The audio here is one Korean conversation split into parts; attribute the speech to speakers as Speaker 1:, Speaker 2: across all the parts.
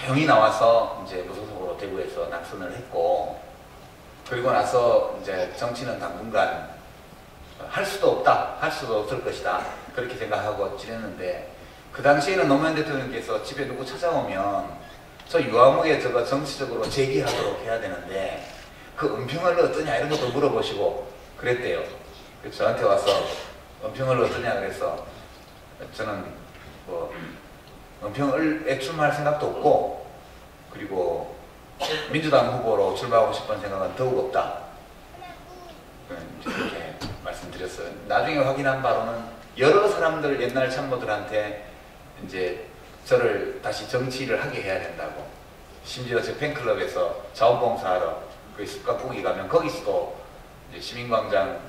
Speaker 1: 조용히 나와서 이제 무소속으로 대구에서 낙선을 했고, 그리고 나서 이제 정치는 당분간 할 수도 없다, 할 수도 없을 것이다, 그렇게 생각하고 지냈는데, 그 당시에는 노무현 대통령께서 집에 누구 찾아오면 저 유아무개 저거 정치적으로 제기하도록 해야 되는데 그 은평을 어떠냐 이런 것도 물어보시고 그랬대요. 그래서 저한테 와서 은평을 어떠냐 그래서 저는 뭐 은평을에 출마할 생각도 없고, 그리고 민주당 후보로 출마하고 싶은 생각은 더욱 없다, 이렇게 말씀드렸어요. 나중에 확인한 바로는 여러 사람들, 옛날 참모들한테 이제 저를 다시 정치를 하게 해야 된다고, 심지어 제 팬클럽에서 자원봉사하러 그 습각국이 가면 거기서도 이제 시민광장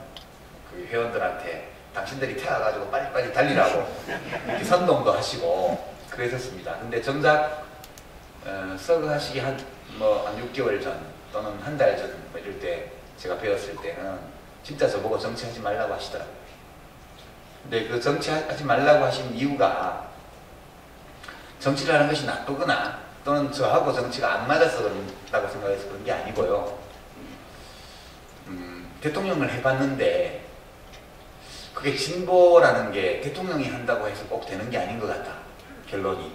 Speaker 1: 그 회원들한테 당신들이 태워가지고 빨리빨리 달리라고 이렇게 선동도 하시고 그랬었습니다. 근데 정작 서거하시기 한 6개월 전 또는 한 달 전 이럴 때 제가 배웠을 때는 진짜 저보고 정치하지 말라고 하시더라고요. 근데 그 정치하지 말라고 하신 이유가 정치를 하는 것이 나쁘거나 또는 저하고 정치가 안 맞아서 그런다고 생각해서 그런 게 아니고요. 대통령을 해봤는데 그게 진보라는 게 대통령이 한다고 해서 꼭 되는 게 아닌 것 같다, 결론이.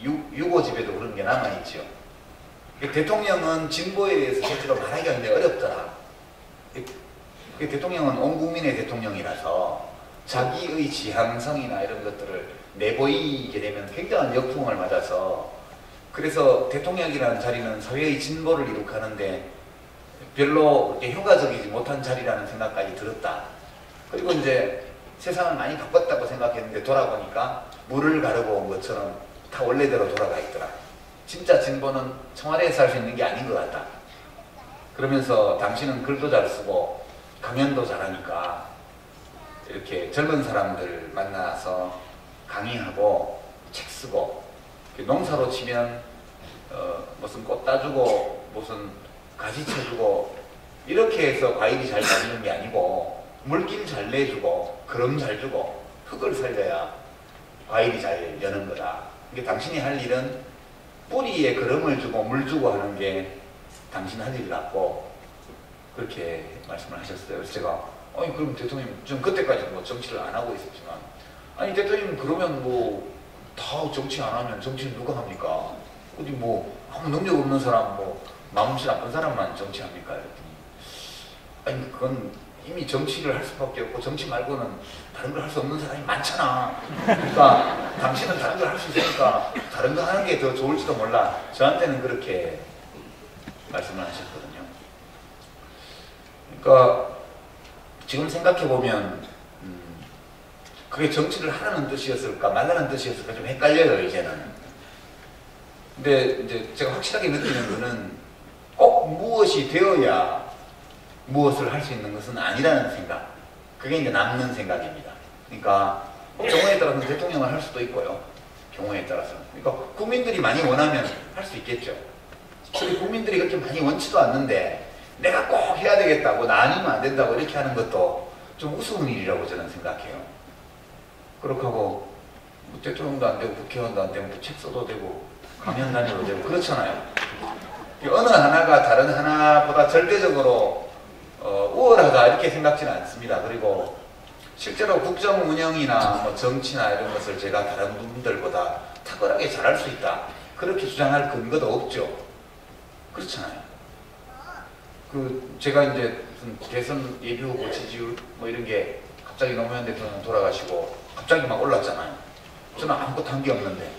Speaker 1: 6.5집에도 그런 게 남아있죠. 대통령은 진보에 대해서 실제로 말하기가 굉장히 어렵더라. 대통령은 온 국민의 대통령이라서 자기의 지향성이나 이런 것들을 내보이게 되면 굉장한 역풍을 맞아서, 그래서 대통령이라는 자리는 사회의 진보를 이룩하는데 별로 효과적이지 못한 자리라는 생각까지 들었다. 그리고 이제 세상을 많이 바꿨다고 생각했는데 돌아보니까 물을 가르고 온 것처럼 다 원래대로 돌아가 있더라. 진짜 진보는 청와대에서 할 수 있는 게 아닌 것 같다. 그러면서 당신은 글도 잘 쓰고 강연도 잘하니까 이렇게 젊은 사람들 만나서 강의하고 책 쓰고, 농사로 치면 무슨 꽃 따주고 무슨 가지 쳐주고 이렇게 해서 과일이 잘 나오는 게 아니고 물길 잘 내주고 그럼 잘 주고 흙을 살려야 과일이 잘 여는 거다. 이게 당신이 할 일은 뿌리에 그름을 주고 물 주고 하는 게 당신 할 일 같고, 그렇게 말씀을 하셨어요. 그래서 제가 아니 그럼 대통령, 좀 그때까지 뭐 정치를 안 하고 있었지만, 아니 대통령 그러면 다 정치 안 하면 정치는 누가 합니까? 어디 아무 능력 없는 사람, 마음씨 나쁜 사람만 정치합니까? 이랬더니 아니 그건 이미 정치를 할 수밖에 없고 정치 말고는 다른 걸 할 수 없는 사람이 많잖아. 그러니까 당신은 다른 걸 할 수 있으니까 다른 거 하는 게 더 좋을지도 몰라. 저한테는 그렇게 말씀을 하셨거든요. 그러니까 지금 생각해보면 그게 정치를 하라는 뜻이었을까 말라는 뜻이었을까 좀 헷갈려요, 이제는. 근데 이제 제가 확실하게 느끼는 거는 꼭 무엇이 되어야 무엇을 할 수 있는 것은 아니라는 생각. 그게 이제 남는 생각입니다. 그러니까 경우에 따라서는 대통령을 할 수도 있고요. 경우에 따라서는. 그러니까 국민들이 많이 원하면 할 수 있겠죠. 근데 국민들이 그렇게 많이 원치도 않는데 내가 꼭 해야 되겠다고, 나 아니면 안 된다고 이렇게 하는 것도 좀 우스운 일이라고 저는 생각해요. 그렇게 하고 대통령도 안 되고 국회의원도 안 되고 책 써도 되고 강연 다녀도 되고 그렇잖아요. 어느 하나가 다른 하나보다 절대적으로 우월하다 이렇게 생각지는 않습니다. 그리고 실제로 국정 운영이나 정치나 이런 것을 제가 다른 분들보다 탁월하게 잘할 수 있다, 그렇게 주장할 근거도 없죠. 그렇잖아요. 제가 이제 무슨 대선 예비후보 지지율 이런 게 갑자기 노무현 대통령 돌아가시고 갑자기 막 올랐잖아요. 저는 아무것도 한 게 없는데.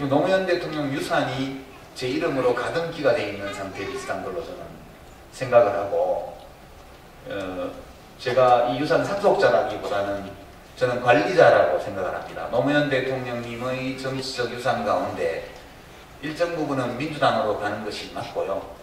Speaker 1: 노무현 대통령 유산이 제 이름으로 가등기가 되어 있는 상태에 비슷한 걸로 저는 생각을 하고, 제가 이 유산 상속자라기보다는 저는 관리자라고 생각을 합니다. 노무현 대통령님의 정치적 유산 가운데 일정 부분은 민주당으로 가는 것이 맞고요.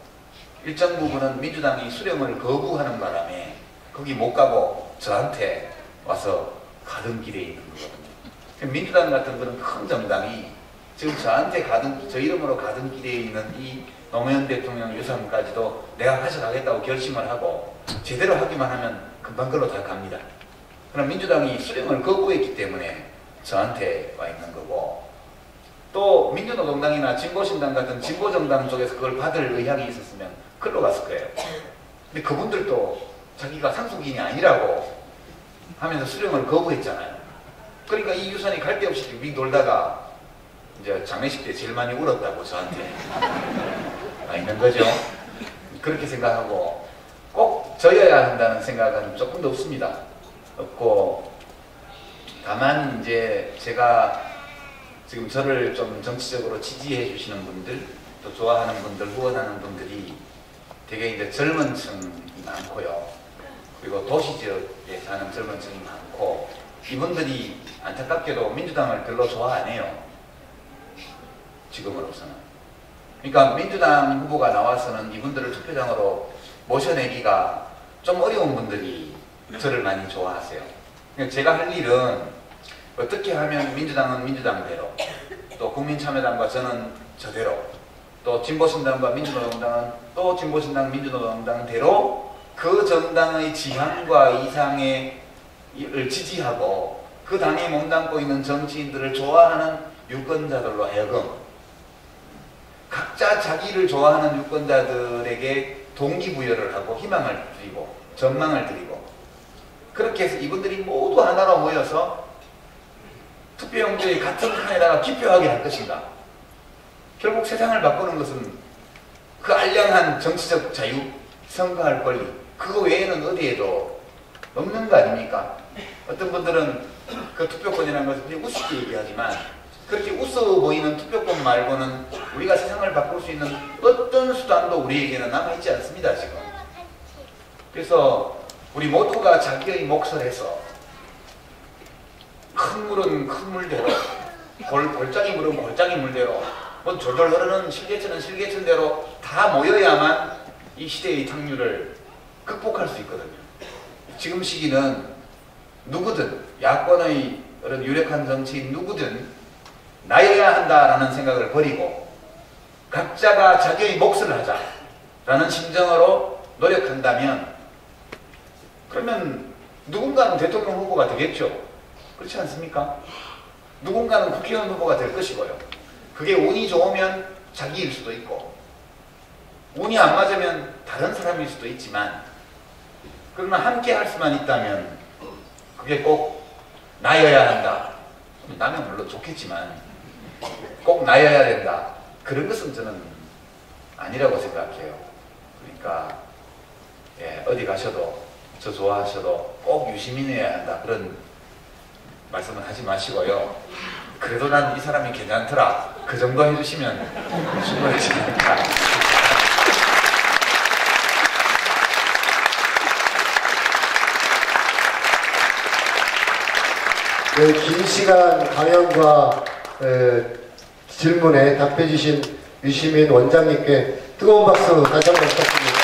Speaker 1: 일정 부분은 민주당이 수령을 거부하는 바람에 거기 못 가고 저한테 와서 가등길에 있는 거거든요. 민주당 같은 그런 큰 정당이 지금 저한테 저 이름으로 가등길에 있는 이 노무현 대통령 유산까지도 내가 가져가겠다고 결심을 하고 제대로 하기만 하면 금방 걸로 다 갑니다. 그럼 민주당이 수령을 거부했기 때문에 저한테 와 있는 거고, 또 민주노동당이나 진보신당 같은 진보정당 쪽에서 그걸 받을 의향이 있었으면 글로 갔을 거예요. 근데 그분들도 자기가 상속인이 아니라고 하면서 수령을 거부했잖아요. 그러니까 이 유산이 갈 데 없이 우리 놀다가 이제 장례식 때 제일 많이 울었다고 저한테 있는 거죠. 그렇게 생각하고 꼭 져야 한다는 생각은 조금도 없습니다. 없고 다만 이제 제가 지금 저를 좀 정치적으로 지지해 주시는 분들, 또 좋아하는 분들, 후원하는 분들이 되게 이제 젊은 층이 많고요. 그리고 도시 지역에 사는 젊은 층이 많고, 이분들이 안타깝게도 민주당을 별로 좋아 안 해요. 지금으로서는. 그러니까 민주당 후보가 나와서는 이분들을 투표장으로 모셔내기가 좀 어려운 분들이 저를 많이 좋아하세요. 그러니까 제가 할 일은 어떻게 하면 민주당은 민주당대로, 또 국민참여당과 저는 저대로, 또 진보신당과 민주노동당은 또 진보신당, 민주노동당대로 그 정당의 지향과 이상을 지지하고 그 당에 몸담고 있는 정치인들을 좋아하는 유권자들로 하여금 각자 자기를 좋아하는 유권자들에게 동기부여를 하고 희망을 드리고 전망을 드리고, 그렇게 해서 이분들이 모두 하나로 모여서 투표용지의 같은 칸에다가 기표하게 할 것인가. 결국 세상을 바꾸는 것은 그 알량한 정치적 자유, 선거할 권리, 그거 외에는 어디에도 없는 거 아닙니까? 어떤 분들은 그 투표권이라는 것을 그냥 우습게 얘기하지만, 그렇게 웃어 보이는 투표권 말고는 우리가 세상을 바꿀 수 있는 어떤 수단도 우리에게는 남아있지 않습니다, 지금. 그래서 우리 모두가 자기의 몫을 해서 큰 물은 큰 물대로, 골짜기 물은 골짜기 물대로, 뭐 졸졸 흐르는 실개천은 실개천대로 다 모여야만 이 시대의 탕류를 극복할 수 있거든요. 지금 시기는 누구든, 야권의 그런 유력한 정치인 누구든 나여야 한다라는 생각을 버리고 각자가 자기의 몫을 하자라는 심정으로 노력한다면, 그러면 누군가는 대통령 후보가 되겠죠. 그렇지 않습니까? 누군가는 국회의원 후보가 될 것이고요. 그게 운이 좋으면 자기일 수도 있고, 운이 안 맞으면 다른 사람일 수도 있지만, 그러나 함께 할 수만 있다면 그게 꼭 나여야 한다. 나면 물론 좋겠지만 꼭 나여야 된다. 그런 것은 저는 아니라고 생각해요. 그러니까 어디 가셔도 저 좋아하셔도 꼭 유시민이어야 한다. 그런 말씀은 하지 마시고요. 그래도 난 이 사람이 괜찮더라. 그 정도 해주시면 충분하지 않을까.
Speaker 2: 네, 긴 시간 강연과 질문에 답해 주신 유시민 원장님께 뜨거운 박수 다시 한번 부탁드립니다.